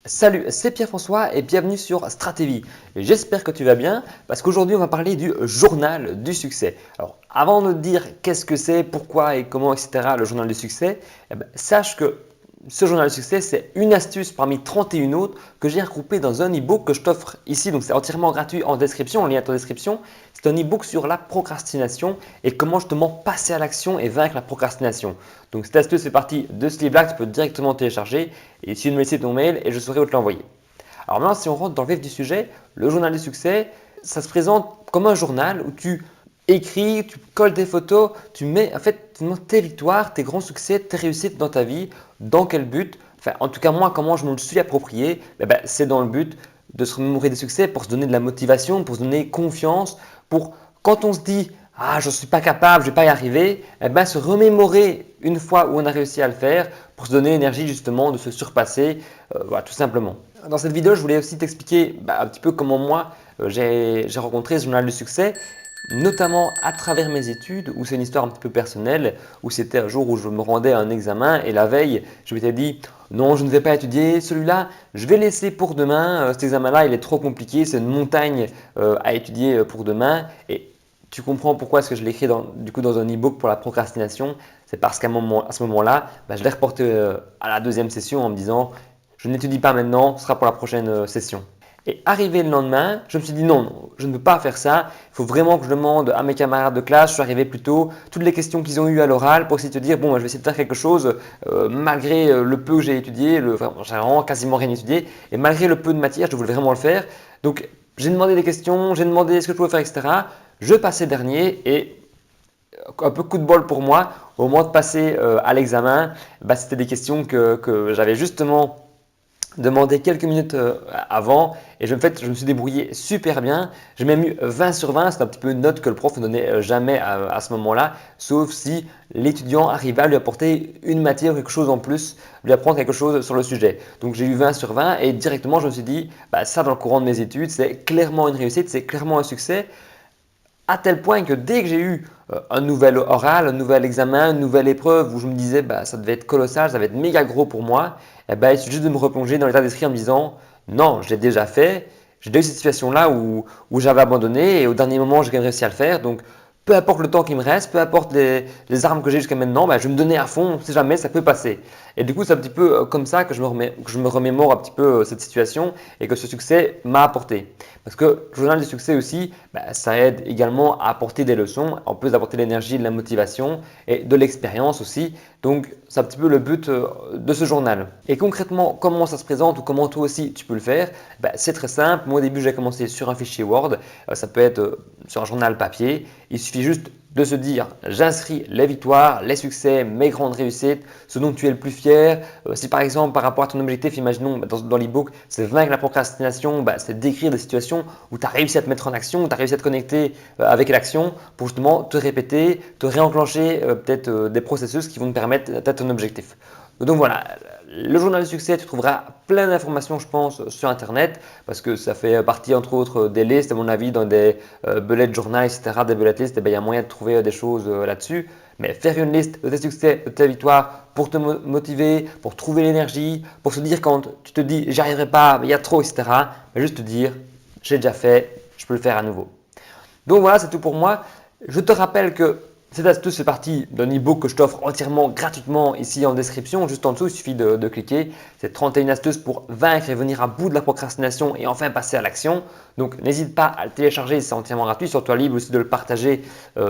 Salut, c'est Pierre-François et bienvenue sur Stratévie. J'espère que tu vas bien parce qu'aujourd'hui on va parler du journal du succès. Alors avant de te dire qu'est-ce que c'est, pourquoi et comment, etc. le journal du succès, sache que ce journal du succès c'est une astuce parmi 31 autres que j'ai regroupé dans un e-book que je t'offre ici. Donc c'est entièrement gratuit en description, le lien est en description. C'est un e-book sur la procrastination et comment justement passer à l'action et vaincre la procrastination. Donc cette astuce fait partie de ce livre-là que tu peux directement télécharger et si tu me laisser ton mail et je saurai où te l'envoyer. Alors maintenant, si on rentre dans le vif du sujet, le journal du succès, ça se présente comme un journal où tu écris, tu colles tes photos, tu mets en fait tes victoires, tes grands succès, tes réussites dans ta vie, dans quel but. Enfin, en tout cas, moi, comment je me le suis approprié, c'est dans le but de se remémorer des succès pour se donner de la motivation, pour se donner confiance, pour quand on se dit ah, je ne suis pas capable, je ne vais pas y arriver, se remémorer une fois où on a réussi à le faire pour se donner l'énergie justement de se surpasser, voilà, tout simplement. Dans cette vidéo, je voulais aussi t'expliquer un petit peu comment moi j'ai rencontré ce journal du succès, notamment à travers mes études, où c'est une histoire un petit peu personnelle, où c'était un jour où je me rendais à un examen et la veille, je m'étais dit non, je ne vais pas étudier celui-là, je vais laisser pour demain, cet examen-là il est trop compliqué, c'est une montagne à étudier pour demain. Et tu comprends pourquoi est-ce que je l'ai écrit dans un e-book pour la procrastination. C'est parce qu'à ce moment-là, je l'ai reporté à la deuxième session en me disant je n'étudie pas maintenant, ce sera pour la prochaine session. Et arrivé le lendemain, je me suis dit non, je ne peux pas faire ça. Il faut vraiment que je demande à mes camarades de classe. Je suis arrivé plus tôt, toutes les questions qu'ils ont eues à l'oral pour essayer de te dire bon, je vais essayer de faire quelque chose malgré le peu que j'ai étudié. J'ai vraiment quasiment rien étudié. Et malgré le peu de matière, je voulais vraiment le faire. Donc j'ai demandé des questions, j'ai demandé ce que je pouvais faire, etc. Je passais dernier et un peu coup de bol pour moi, au moment de passer à l'examen, c'était des questions que j'avais justement demandé quelques minutes avant et en fait, je me suis débrouillé super bien. J'ai même eu 20 sur 20, c'est un petit peu une note que le prof ne donnait jamais à ce moment-là, sauf si l'étudiant arrivait à lui apporter une matière, quelque chose en plus, lui apprendre quelque chose sur le sujet. Donc j'ai eu 20 sur 20 et directement je me suis dit, ça dans le courant de mes études, c'est clairement une réussite, c'est clairement un succès. À tel point que dès que j'ai eu un nouvel oral, un nouvel examen, une nouvelle épreuve où je me disais ça devait être colossal, ça va être méga gros pour moi, il suffit juste de me replonger dans l'état d'esprit en me disant non, je l'ai déjà fait, j'ai déjà eu cette situation-là où j'avais abandonné et au dernier moment j'ai quand même réussi à le faire. Donc peu importe le temps qui me reste, peu importe les armes que j'ai jusqu'à maintenant, je vais me donner à fond, on ne sait jamais, ça peut passer. Et du coup, c'est un petit peu comme ça que je me remémore un petit peu cette situation et que ce succès m'a apporté. Parce que le journal du succès aussi, ça aide également à apporter des leçons, en plus d'apporter de l'énergie, de la motivation et de l'expérience aussi. Donc, c'est un petit peu le but de ce journal. Et concrètement, comment ça se présente ou comment toi aussi tu peux le faire, c'est très simple. Moi, au début, j'ai commencé sur un fichier Word. Ça peut être sur un journal papier. Il suffit juste de se dire j'inscris les victoires, les succès, mes grandes réussites, ce dont tu es le plus fier. Si par exemple par rapport à ton objectif, imaginons dans l'e-book, c'est vaincre la procrastination, c'est d'écrire des situations où tu as réussi à te mettre en action, où tu as réussi à te connecter avec l'action pour justement te répéter, te réenclencher peut-être des processus qui vont te permettre d'atteindre ton objectif. Donc voilà, le journal du succès, tu trouveras plein d'informations, je pense, sur Internet parce que ça fait partie, entre autres, des listes, à mon avis, dans des bullet journal, etc., des bullet lists, il y a moyen de trouver des choses là-dessus. Mais faire une liste de tes succès, de tes victoires pour te motiver, pour trouver l'énergie, pour se dire quand tu te dis j'y arriverai pas, il y a trop, etc., juste te dire j'ai déjà fait, je peux le faire à nouveau. Donc voilà, c'est tout pour moi. Je te rappelle que cette astuce fait partie d'un e-book que je t'offre entièrement gratuitement ici en description. Juste en dessous, il suffit de cliquer. C'est 31 astuces pour vaincre et venir à bout de la procrastination et enfin passer à l'action. Donc n'hésite pas à le télécharger, c'est entièrement gratuit. Sur toi libre aussi de le partager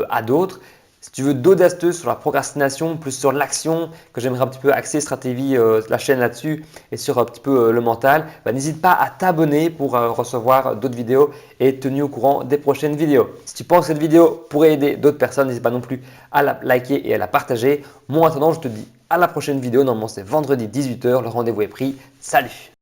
à d'autres. Si tu veux d'autres astuces sur la procrastination, plus sur l'action, que j'aimerais un petit peu axer stratégie, la chaîne là-dessus et sur un petit peu le mental, n'hésite pas à t'abonner pour recevoir d'autres vidéos et être tenu au courant des prochaines vidéos. Si tu penses que cette vidéo pourrait aider d'autres personnes, n'hésite pas non plus à la liker et à la partager. Moi, en attendant, je te dis à la prochaine vidéo. Normalement, c'est vendredi 18 h. Le rendez-vous est pris. Salut!